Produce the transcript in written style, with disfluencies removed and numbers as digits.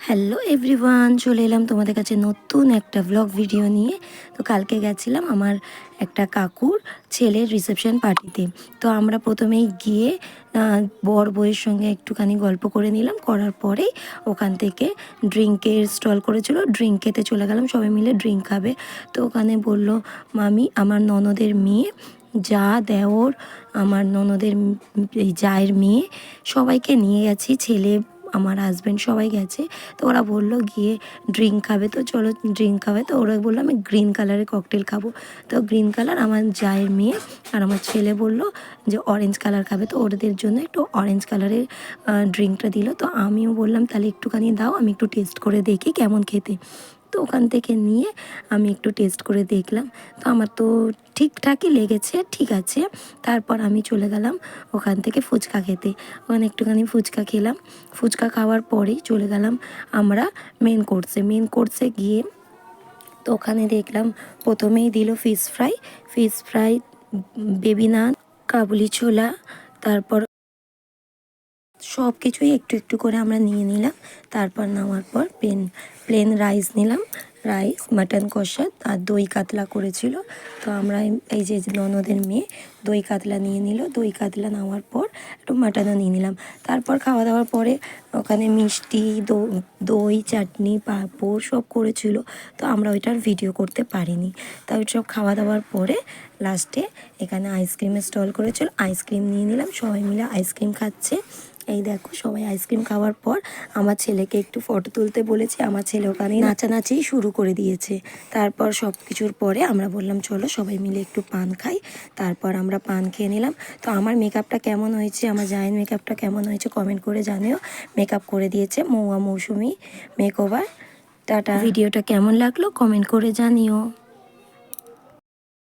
Hello everyone, চলে এলাম তোমাদের কাছে নতুন একটা ব্লগ ভিডিও নিয়ে। তো কালকে গেছিলাম আমার একটা কাকুর ছেলের রিসেপশন পার্টিতে। তো আমরা প্রথমেই গিয়ে বর বউয়ের সঙ্গে একটুখানি গল্প করে নিলাম, করার পরেই ওখান থেকে ড্রিঙ্কের স্টল করেছিল, ড্রিঙ্ক খেতে চলে গেলাম। সবাই মিলে ড্রিঙ্ক খাবে। তো ওখানে বলল মামি আমার ননদের মেয়ে, যা দেওর, আমার ননদের এই জায়ের মেয়ে, সবাইকে নিয়ে গেছি, ছেলে আমার হাজব্যান্ড সবাই গেছে। তো ওরা বললো গিয়ে ড্রিঙ্ক খাবে, তো চলো ড্রিঙ্ক খাবে। তো ওরা বললো আমি গ্রিন কালারের ককটেল খাবো। তো গ্রিন কালার আমার জায়ের মেয়ে আর আমার ছেলে বললো যে অরেঞ্জ কালার খাবে। তো ওদের জন্য একটু অরেঞ্জ কালারের ড্রিঙ্কটা দিল। তো আমিও বললাম তাহলে একটুখানি দাও, আমি একটু টেস্ট করে দেখি কেমন খেতে। তো ওখান থেকে নিয়ে আমি একটু টেস্ট করে দেখলাম। তো আমার তো ঠিকঠাকই লেগেছে, ঠিক আছে। তারপর আমি চলে গেলাম ওখান থেকে ফুচকা খেতে। ওখানে একটুখানি ফুচকা খেলাম। ফুচকা খাওয়ার পরেই চলে গেলাম আমরা মেন কোর্সে গিয়ে। তো ওখানে দেখলাম প্রথমেই দিল ফিশ ফ্রাই, বেবি নান, কাবুলি ছোলা, তারপর সব কিছুই একটু একটু করে আমরা নিয়ে নিলাম। তারপর নেওয়ার পর প্লেন রাইস নিলাম, রাইস, মাটন কষা আর দই কাতলা করেছিল। তো আমরা এই যে ননদের মেয়ে দই কাতলা নিয়ে নিল। দই কাতলা নেওয়ার পর একটু মাটনও নিয়ে নিলাম। তারপর খাওয়া দাওয়ার পরে ওখানে মিষ্টি, দই, চাটনি, পাঁপড় সব করেছিল। তো আমরা ওইটার ভিডিও করতে পারিনি। তাই সব খাওয়া দাওয়ার পরে লাস্টে এখানে আইসক্রিমের স্টল করেছিল, আইসক্রিম নিয়ে নিলাম। সবাই মিলে আইসক্রিম খাচ্ছে। এই দেখো সবাই আইসক্রিম খাওয়ার পর আমার ছেলেকে একটু ফটো তুলতে বলেছি। আমার ছেলে ওখানে নাচানাচি শুরু করে দিয়েছে। তারপর সব কিছুর পরে আমরা বললাম চলো সবাই মিলে একটু পান খাই। তারপর আমরা পান খেয়ে নিলাম। তো আমার মেকআপটা কেমন হয়েছে, আমার জায়ের মেকআপটা কেমন হয়েছে কমেন্ট করে জানিও। মেকআপ করে দিয়েছে মৌসুমি মেকওভার। টাটা। ভিডিওটা কেমন লাগলো কমেন্ট করে জানিও।